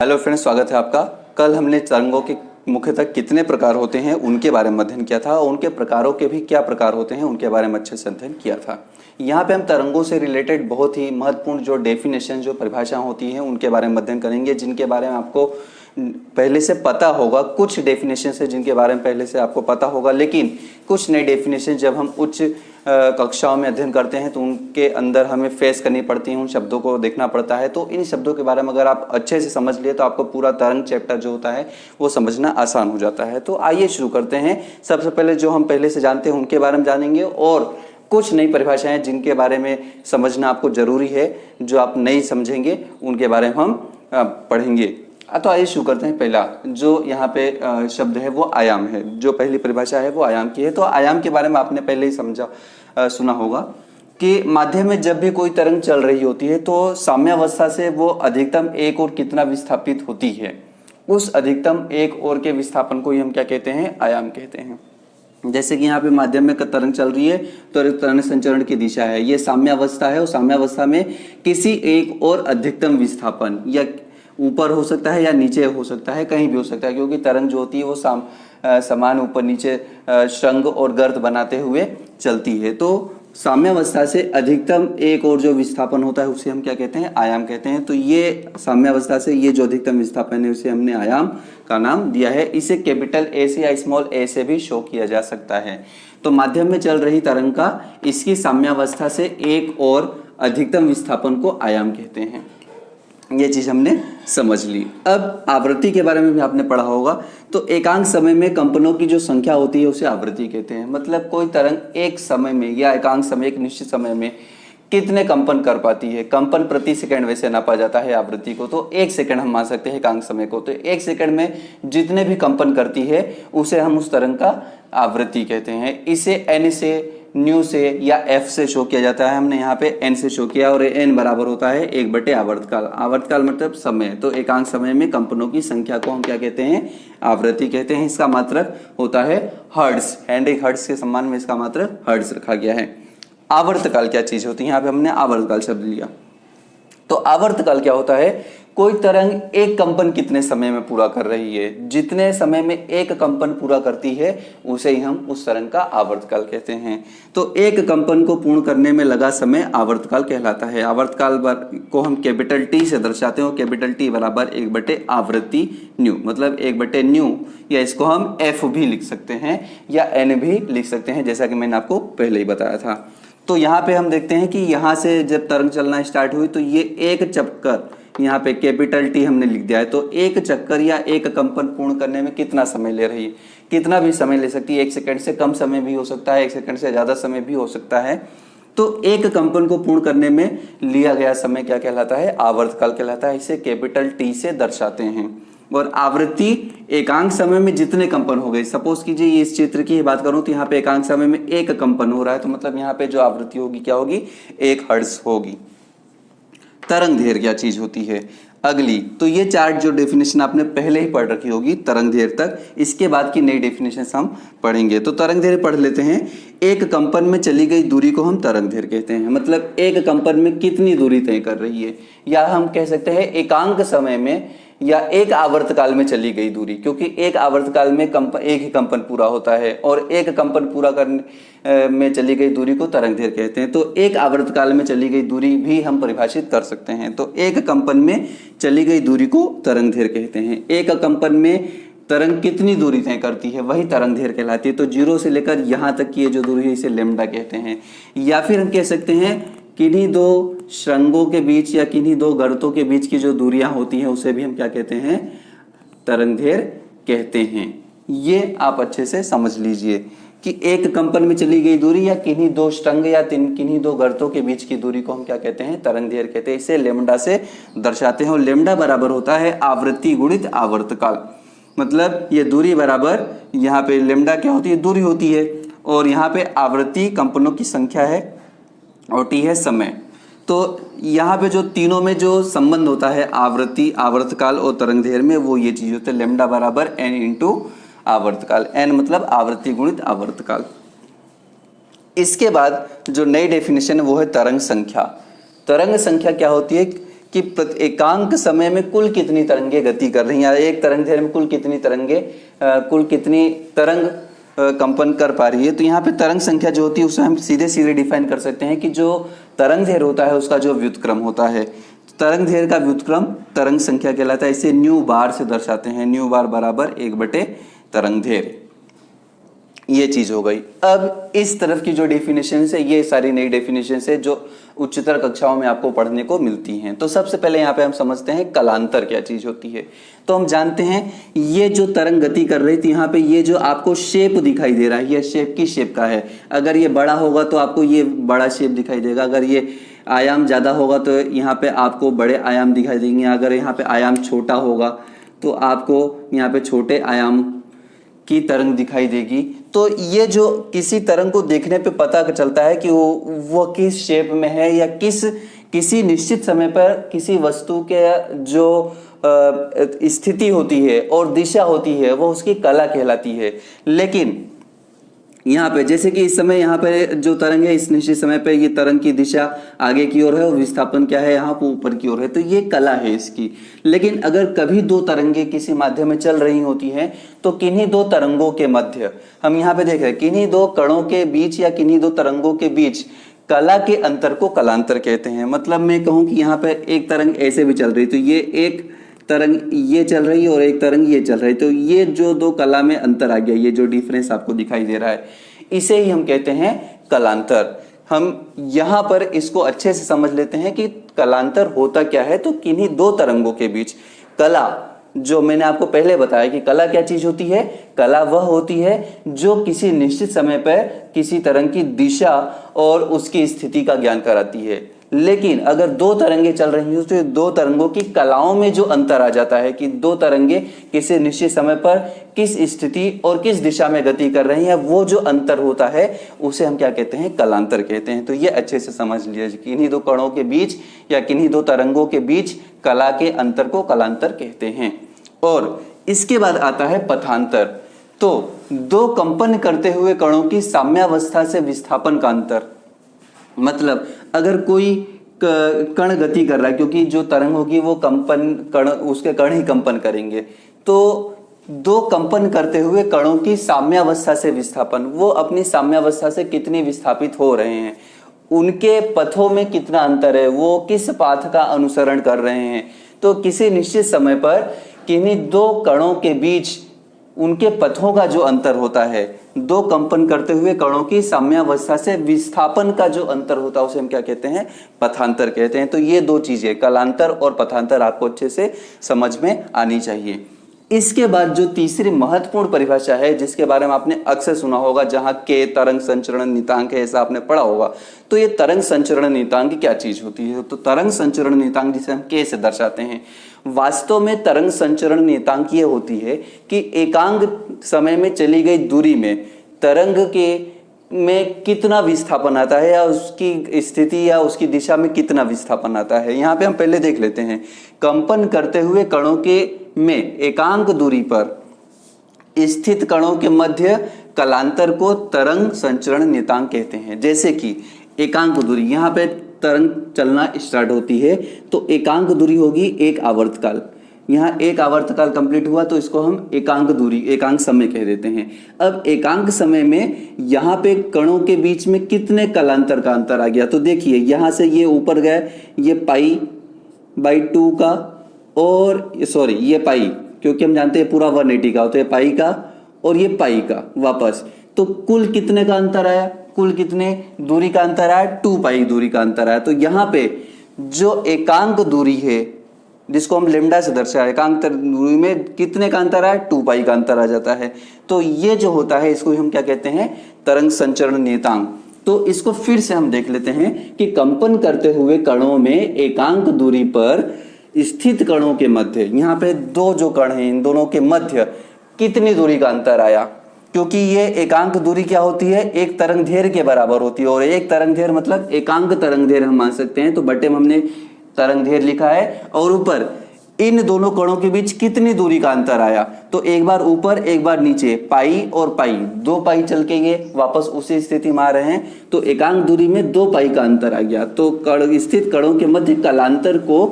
Hello friends, स्वागत है आपका। कल हमने तरंगों के मुख्यतः कितने प्रकार होते हैं उनके बारे में अध्ययन किया था और उनके प्रकारों के भी क्या प्रकार होते हैं उनके बारे में अच्छे से अध्ययन किया था। यहाँ पे हम तरंगों से रिलेटेड बहुत ही महत्वपूर्ण जो डेफिनेशन जो परिभाषा होती हैं उनके बारे में अध्ययन करेंगे, जिनके बारे में आपको पहले से पता होगा। कुछ डेफिनेशन है जिनके बारे में पहले से आपको पता होगा, लेकिन कुछ नई डेफिनेशन जब हम उच्च कक्षाओं में अध्ययन करते हैं तो उनके अंदर हमें फेस करनी पड़ती है, उन शब्दों को देखना पड़ता है। तो इन शब्दों के बारे में अगर आप अच्छे से समझ लिए तो आपको पूरा तरंग चैप्टर जो होता है वो समझना आसान हो जाता है। तो आइए शुरू करते हैं। सबसे पहले जो हम पहले से जानते हैं उनके बारे में जानेंगे और कुछ नई परिभाषाएं जिनके बारे में समझना आपको जरूरी है, जो आप नहीं समझेंगे उनके बारे में हम पढ़ेंगे। तो आइए शुरू करते हैं। पहला जो यहाँ पे शब्द है वो आयाम है। जो पहली परिभाषा है वो आयाम की है। तो आयाम के बारे में आपने पहले ही सुना होगा कि माध्यम में जब भी कोई तरंग चल रही होती है तो साम्यावस्था से वो अधिकतम एक ओर कितना विस्थापित होती है, उस अधिकतम एक ओर के विस्थापन को ही हम क्या कहते हैं, आयाम कहते हैं। जैसे कि यहाँ पे माध्यम में तरंग चल रही है तो तरंग संचरण की दिशा है, ये साम्यावस्था है और साम्यावस्था में किसी एक और अधिकतम विस्थापन या ऊपर हो सकता है या नीचे हो सकता है, कहीं भी हो सकता है, क्योंकि तरंग जो होती है वो समान ऊपर नीचे श्रृंग और गर्त बनाते हुए चलती है। तो साम्यावस्था से अधिकतम एक और जो विस्थापन होता है उसे हम क्या कहते हैं, आयाम कहते हैं। तो ये साम्यावस्था से ये जो अधिकतम विस्थापन है उसे हमने आयाम का नाम दिया है। इसे कैपिटल ए से या स्मॉल ए से भी शो किया जा सकता है। तो माध्यम में चल रही तरंग का इसकी साम्यावस्था से एक और अधिकतम विस्थापन को आयाम कहते हैं। ये चीज हमने समझ ली। अब आवृत्ति के बारे में भी आपने पढ़ा होगा। तो एकांक समय में कंपनों की जो संख्या होती है उसे आवृत्ति कहते हैं। मतलब कोई तरंग एक समय में या एकांक समय, एक निश्चित समय में कितने कंपन कर पाती है। कंपन प्रति सेकंड वैसे नापा जाता है आवृत्ति को। तो एक सेकंड हम मान सकते हैं एकांक समय को। तो एक सेकंड में जितने भी कंपन करती है उसे हम उस तरंग का आवृत्ति कहते हैं। इसे एन से, न्यू से या एफ से शो किया जाता है। हमने यहाँ पे एन से शो किया और एन बराबर होता है 1/, आवर्तकाल। आवर्तकाल मतलब समय। तो एकांक समय में कंपनों की संख्या को हम क्या कहते हैं, आवृत्ति कहते हैं। इसका मात्रक होता है हर्ट्ज। हेनरिक हर्ट्ज के सम्मान में इसका मात्रक हर्ट्ज रखा गया है। आवर्तकाल क्या चीज होती है, यहाँ पे हमने आवर्तकाल शब्द लिया। तो आवर्तकाल क्या होता है, कोई तरंग एक कंपन कितने समय में पूरा कर रही है। जितने समय में एक कंपन पूरा करती है उसे ही हम उस तरंग का आवर्तकाल कहते हैं। तो एक कंपन को पूर्ण करने में लगा समय आवर्तकाल कहलाता है। आवर्तकाल को हम कैपिटल टी से दर्शाते हैं। कैपिटल टी बराबर 1/, आवृत्ति न्यू, मतलब 1/, न्यू, या इसको हम एफ भी लिख सकते हैं या एन भी लिख सकते हैं, जैसा कि मैंने आपको पहले ही बताया था। तो यहाँ पे हम देखते हैं कि यहाँ से जब तरंग चलना स्टार्ट हुई तो ये एक चक्कर, यहाँ पे कैपिटल टी हमने लिख दिया है। तो एक चक्कर या एक कंपन पूर्ण करने में कितना समय ले रही है, कितना भी समय ले सकती है। 1 सेकंड से कम समय भी हो सकता है, 1 सेकंड से ज्यादा समय भी हो सकता है। तो एक कंपन को पूर्ण करने में लिया गया समय क्या कहलाता है, आवर्तकाल कहलाता है। इसे कैपिटल टी से दर्शाते हैं। और आवृत्ति एकांक समय में जितने कंपन हो गए, सपोज कीजिए इस चित्र की बात करूं तो यहाँ पे एकांक समय में एक कंपन हो रहा है, तो मतलब यहाँ पे जो आवृत्ति होगी क्या होगी, 1 हर्ट्ज होगी। तरंग दैर्घ्य क्या चीज होती है अगली। तो ये चार्ट जो डेफिनेशन आपने पहले ही पढ़ रखी होगी तरंग दैर्घ्य तक, इसके बाद की नई डेफिनेशन हम पढ़ेंगे। तो तरंग दैर्घ्य पढ़ लेते हैं। एक कंपन में चली गई दूरी को हम तरंग दैर्घ्य कहते हैं। मतलब एक कंपन में कितनी दूरी तय कर रही है, या हम कह सकते हैं एकांक समय में या एक आवर्तकाल में चली गई दूरी, क्योंकि एक आवर्तकाल में एक ही कंपन पूरा होता है और एक कंपन पूरा करने में चली गई दूरी को तरंग दैर्घ्य कहते हैं। तो एक आवर्तकाल में चली गई दूरी भी हम परिभाषित कर सकते हैं। तो एक कंपन में चली गई दूरी को तरंग दैर्घ्य कहते हैं। एक कंपन में तरंग कितनी दूरी तय करती है वही तरंग दैर्घ्य कहलाती है। तो 0 से लेकर यहाँ तक की ये जो दूरी है इसे लैम्डा कहते हैं। या फिर हम कह सकते हैं किन्हीं दो श्रृंगों के बीच या किन्हीं दो गर्तों के बीच की जो दूरियां होती हैं उसे भी हम क्या कहते हैं, तरंग दैर्घ्य कहते हैं। ये आप अच्छे से समझ लीजिए कि एक कंपन में चली गई दूरी या किन्हीं दो श्रृंग या किन्हीं दो गर्तों के बीच की दूरी को हम क्या कहते हैं, तरंग दैर्घ्य कहते हैं। इसे लैम्डा से दर्शाते हैं और लैम्डा बराबर होता है आवृत्ति गुणित आवर्तकाल। मतलब ये दूरी बराबर, यहाँ पे लैम्डा क्या होती है, दूरी होती है, और यहाँ पे आवृत्ति कंपनों की संख्या है और टी है समय। तो यहाँ पे जो तीनों में जो संबंध होता है आवृत्ति, आवर्तकाल और तरंग दैर्घ्य में, वो ये चीज होती है लैम्डा बराबर एन इंटू आवर्तकाल। एन मतलब आवृत्ति गुणित आवर्तकाल। इसके बाद जो नई डेफिनेशन है वो है तरंग संख्या। तरंग संख्या क्या होती है, कि एकांक समय में कुल कितनी तरंगे गति कर रही हैं, एक तरंग दैर्घ्य में कुल कितनी तरंग कंपन कर पा रही है। तो यहाँ पे तरंग संख्या जो होती है उसे हम सीधे सीधे डिफाइन कर सकते हैं कि जो तरंग दैर्घ्य होता है उसका जो व्युत्क्रम होता है, तरंग दैर्घ्य का व्युत्क्रम तरंग संख्या कहलाता है। इसे न्यू बार से दर्शाते हैं, न्यू बार बराबर 1/तरंग दैर्घ्य। ये चीज हो गई। अब इस तरफ की जो डेफिनेशन है ये सारी नई डेफिनेशन है जो उच्चतर कक्षाओं में आपको पढ़ने को मिलती हैं। तो सबसे पहले यहाँ पे हम समझते हैं कलांतर क्या चीज होती है। तो हम जानते हैं ये जो तरंग गति कर रही थी, यहाँ पे ये जो आपको शेप दिखाई दे रहा है, ये शेप किस शेप का है। अगर ये बड़ा होगा तो आपको ये बड़ा शेप दिखाई देगा, अगर ये आयाम ज्यादा होगा तो यहाँ पे आपको बड़े आयाम दिखाई देंगे, अगर यहाँ पे आयाम छोटा होगा तो आपको यहाँ पे छोटे आयाम की तरंग दिखाई देगी। तो ये जो किसी तरंग को देखने पे पता चलता है कि वो किस शेप में है या किसी निश्चित समय पर किसी वस्तु के जो स्थिति होती है और दिशा होती है वो उसकी कला कहलाती है। लेकिन यहाँ पे जैसे कि इस समय यहाँ पे जो तरंग है इस निश्चित समय पे ये तरंग की दिशा आगे की ओर है और विस्थापन क्या है यहाँ पे ऊपर की ओर है, तो ये कला है इसकी। लेकिन अगर कभी दो तरंगे किसी माध्यम में चल रही होती हैं तो किन्हीं दो तरंगों के मध्य, हम यहाँ पे देख रहे हैं किन्हीं दो कणों के बीच या किन्हीं दो तरंगों के बीच कला के अंतर को कलांतर कहते हैं। मतलब मैं कहूँ कि यहाँ पे एक तरंग ऐसे भी चल रही, तो ये एक तरंग ये चल रही है और एक तरंग ये चल रही है, तो ये जो दो कला में अंतर आ गया, ये जो डिफरेंस आपको दिखाई दे रहा है, इसे ही हम कहते हैं कलांतर। हम यहाँ पर इसको अच्छे से समझ लेते हैं कि कलांतर होता क्या है। तो किन्हीं दो तरंगों के बीच कला, जो मैंने आपको पहले बताया कि कला क्या चीज होती है, कला वह होती है जो किसी निश्चित समय पर किसी तरंग की दिशा और उसकी स्थिति का ज्ञान कराती है। लेकिन अगर दो तरंगे चल रही हैं तो दो तरंगों की कलाओं में जो अंतर आ जाता है कि दो तरंगे किसी निश्चित समय पर किस स्थिति और किस दिशा में गति कर रही हैं, वो जो अंतर होता है उसे हम क्या कहते हैं, कलांतर कहते हैं। तो ये अच्छे से समझ लीजिए, किन्हीं दो कणों के बीच या किन्हीं दो तरंगों के बीच कला के अंतर को कलांतर कहते हैं। और इसके बाद आता है पथांतर। तो दो कंपन करते हुए कणों की साम्यावस्था से विस्थापन का अंतर। मतलब अगर कोई कण गति कर रहा है, क्योंकि जो तरंग होगी वो कंपन कण, उसके कण ही कंपन करेंगे, तो दो कंपन करते हुए कणों की साम्यावस्था से विस्थापन, वो अपनी साम्यावस्था से कितनी विस्थापित हो रहे हैं, उनके पथों में कितना अंतर है, वो किस पाथ का अनुसरण कर रहे हैं। तो किसी निश्चित समय पर किन्हीं दो कणों के बीच उनके पथों का जो अंतर होता है, दो कंपन करते हुए कणों की साम्यावस्था से विस्थापन का जो अंतर होता है उसे हम क्या कहते हैं, पथांतर कहते हैं। तो ये दो चीजें कलांतर और पथांतर आपको अच्छे से समझ में आनी चाहिए। इसके बाद जो तीसरी महत्वपूर्ण परिभाषा है जिसके बारे में आपने अक्सर सुना होगा, जहां के तरंग संचरण नियतांक है, ऐसा आपने पढ़ा होगा। तो ये तरंग संचरण नियतांक क्या चीज होती है। तो तरंग संचरण नियतांक जिसे हम के से दर्शाते हैं, वास्तव में तरंग संचरण नियतांक ये होती है कि एकांक समय में चली गई दूरी में तरंग के में कितना विस्थापन आता है या उसकी स्थिति या उसकी दिशा में कितना विस्थापन आता है। यहाँ पे हम पहले देख लेते हैं, कंपन करते हुए कणों के में एकांक दूरी पर स्थित कणों के मध्य कलांतर को तरंग संचरण नियतांक कहते हैं। जैसे कि एकांक दूरी, यहाँ पे तरंग चलना स्टार्ट होती है तो एकांक दूरी होगी एक आवर्तकाल। यहाँ एक आवर्तकाल कंप्लीट हुआ तो इसको हम एकांक दूरी, एकांक समय कह देते हैं। अब एकांक समय में यहाँ पे कणों के बीच में कितने कलांतर का अंतर आ गया। तो देखिए यहाँ से ये ऊपर गए, ये पाई/2 का और सॉरी ये पाई, क्योंकि हम जानते हैं पूरा 180 का होता है, पाई का और ये पाई का वापस, तो कुल कितने का अंतर आया, कुल कितने दूरी का अंतर आया, 2 पाई दूरी का अंतर आया। तो यहाँ पे जो एकांक दूरी है जिसको हम लेमडा से दर्शाए, एकांक दूरी में कितने का अंतर आया, 2 पाई का अंतर आ जाता है। तो ये जो होता है इसको हम क्या कहते हैं, तरंग संचरण नियतांक। तो इसको फिर से हम देख लेते हैं कि कंपन करते हुए कणों में एकांक दूरी पर स्थित कणों के मध्य, यहाँ पे दो जो कण हैं इन दोनों के मध्य कितनी दूरी का अंतर आया, क्योंकि ये एकांक दूरी क्या होती है, एक तरंग दैर्घ्य के बराबर होती है। और एक तरंग दैर्घ्य मतलब एकांक तरंग दैर्घ्य हम मान सकते हैं। तो बटे में हमने तरंग दैर्घ्य लिखा है और ऊपर इन दोनों कणों के बीच कितनी दूरी का अंतर आया, तो एक बार ऊपर एक बार नीचे, पाई और पाई, 2 पाई चल के ये वापस उसी स्थिति में आ रहे हैं। तो एकांक दूरी में 2 पाई का अंतर आ गया। तो स्थित कणों के मध्य कलांतर को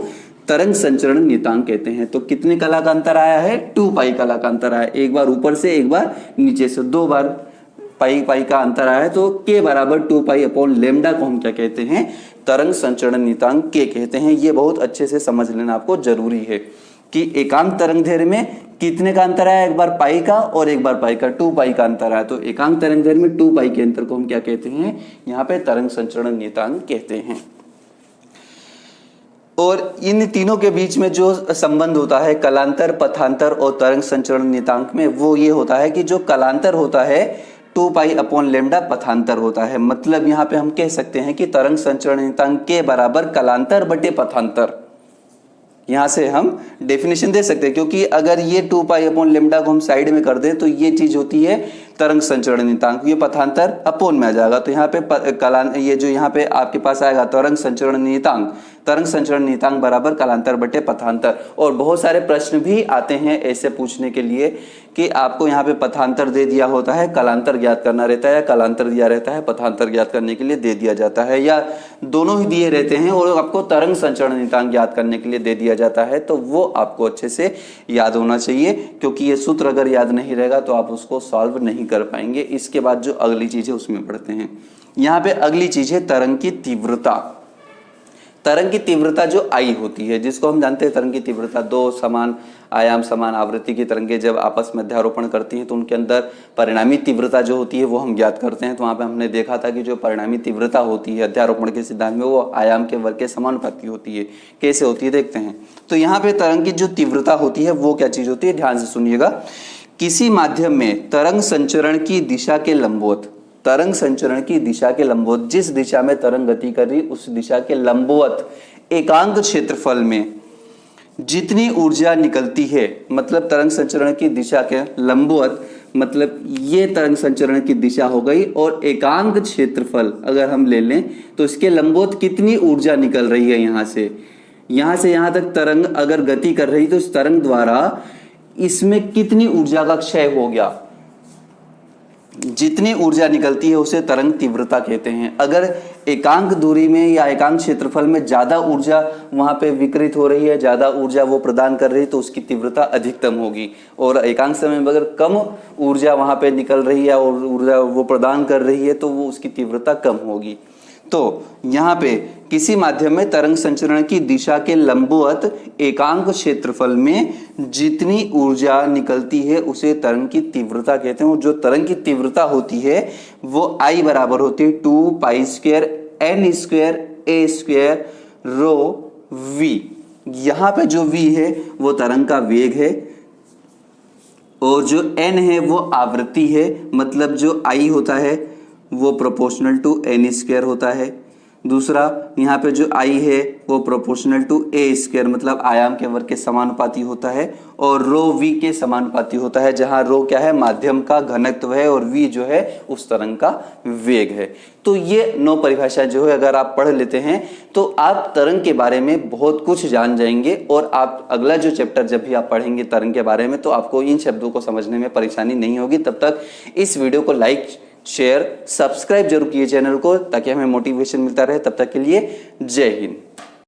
तरंग संचरण नियतांक कहते हैं। तो कितने कला का अंतर आया है? 2 पाई कला का अंतर आया, एक बार ऊपर से एक बार नीचे से, 2 बार पाई पाई का अंतर आया है। तो k बराबर 2 पाई अपॉन लेमडा को हम क्या कहते हैं? तरंग संचरण नियतांक k कहते हैं। ये बहुत अच्छे से समझ लेना आपको जरूरी है कि एकांक तरंग दैर्ध्य में कितने का अंतर आया, एक बार पाई का और एक बार पाई का, 2 पाई का अंतर आया। तो एकांक तरंग दैर्ध्य में 2 पाई के अंतर को हम क्या कहते हैं? यहाँ पे तरंग संचरण नियतांक कहते हैं। और इन तीनों के बीच में जो संबंध होता है कलांतर, पथांतर और तरंग संचरण नियतांक में, वो ये होता है कि जो कलांतर होता है 2 पाई अपॉन लेमडा पथांतर होता है। मतलब यहाँ पे हम कह सकते हैं कि तरंग संचरण नियतांक के बराबर कलांतर बटे पथांतर। यहाँ से हम डेफिनेशन दे सकते हैं, क्योंकि अगर ये 2 पाई अपॉन लेमडा को हम साइड में कर दें तो ये चीज होती है तरंग संचरण नियतांक, ये पथांतर अपोन में आ जाएगा। तो यहाँ पे ये जो यहाँ पे आपके पास आएगा तरंग संचरण नियतांक, तरंग संचरण नियतांक बराबर कलांतर बटे पथांतर। और बहुत सारे प्रश्न भी आते हैं ऐसे पूछने के लिए कि आपको यहाँ पे पथांतर दे दिया होता है, कलांतर ज्ञात करना रहता है, या कलांतर दिया रहता है, पथांतर ज्ञात करने के लिए दे दिया जाता है, या दोनों ही दिए रहते हैं और आपको तरंग संचरण नियतांक ज्ञात करने के लिए दे दिया जाता है। तो वो आपको अच्छे से याद होना चाहिए, क्योंकि ये सूत्र अगर याद नहीं रहेगा तो आप उसको सॉल्व नहीं कर पाएंगे। इसके बाद जो अगली चीज है उसमें पढ़ते हैं। यहाँ पे अगली चीज है तरंग की तीव्रता। तरंग की तीव्रता जो आई होती है, जिसको हम जानते हैं तरंग की तीव्रता, 2 समान आयाम समान आवृत्ति की तरंगें जब आपस में अध्यारोपण करती हैं तो उनके अंदर परिणामी तीव्रता जो होती है वो हम ज्ञात करते हैं। तो वहाँ पे हमने देखा था कि जो परिणामी तीव्रता होती है अध्यारोपण के सिद्धांत में, वो आयाम के वर्ग के समानुपाती होती है। कैसे होती है देखते हैं। तो यहाँ पे तरंग की जो तीव्रता होती है वो क्या चीज होती है, ध्यान से सुनिएगा। किसी माध्यम में तरंग संचरण की दिशा के लंबवत, तरंग संचरण की दिशा के लंबवत, जिस दिशा में तरंग गति कर रही उस दिशा के लंबवत एकांक क्षेत्रफल में जितनी ऊर्जा निकलती है, मतलब तरंग संचरण की दिशा के लंबवत, मतलब ये तरंग संचरण की दिशा हो गई, और एकांक क्षेत्रफल अगर हम ले लें तो इसके लंबवत कितनी ऊर्जा निकल रही है यहाँ से यहाँ तक तरंग अगर गति कर रही तो इस तरंग द्वारा इसमें कितनी ऊर्जा का क्षय हो गया, जितनी ऊर्जा निकलती है उसे तरंग तीव्रता कहते हैं। अगर एकांक दूरी में या एकांक क्षेत्रफल में ज्यादा ऊर्जा वहां पे विकृत हो रही है, ज्यादा ऊर्जा वो प्रदान कर रही है, तो उसकी तीव्रता अधिकतम होगी। और एकांक समय में अगर कम ऊर्जा वहां पे निकल रही है और ऊर्जा वो प्रदान कर रही है तो वो उसकी तीव्रता कम होगी। तो यहाँ पे किसी माध्यम में तरंग संचरण की दिशा के लंबवत एकांक क्षेत्रफल में जितनी ऊर्जा निकलती है उसे तरंग की तीव्रता कहते हैं। और जो तरंग की तीव्रता होती है वो I बराबर होती है 2 pi square n square a square rho v। यहाँ पे जो v है वो तरंग का वेग है और जो n है वो आवृत्ति है, मतलब जो I होता है वो प्रोपोर्शनल टू n स्क्वायर होता है। दूसरा यहाँ पे जो I है वो प्रोपोर्शनल टू a स्क्वायर, मतलब आयाम के वर्ग के समानुपाती होता है, और रो v के समानुपाती होता है, जहाँ रो क्या है, माध्यम का घनत्व है और v जो है उस तरंग का वेग है। तो ये 9 परिभाषा जो है अगर आप पढ़ लेते हैं तो आप तरंग के बारे में बहुत कुछ जान जाएंगे। और आप अगला जो चैप्टर जब भी आप पढ़ेंगे तरंग के बारे में तो आपको इन शब्दों को समझने में परेशानी नहीं होगी। तब तक इस वीडियो को लाइक, शेयर, सब्सक्राइब जरूर कीजिए चैनल को, ताकि हमें मोटिवेशन मिलता रहे। तब तक के लिए जय हिंद।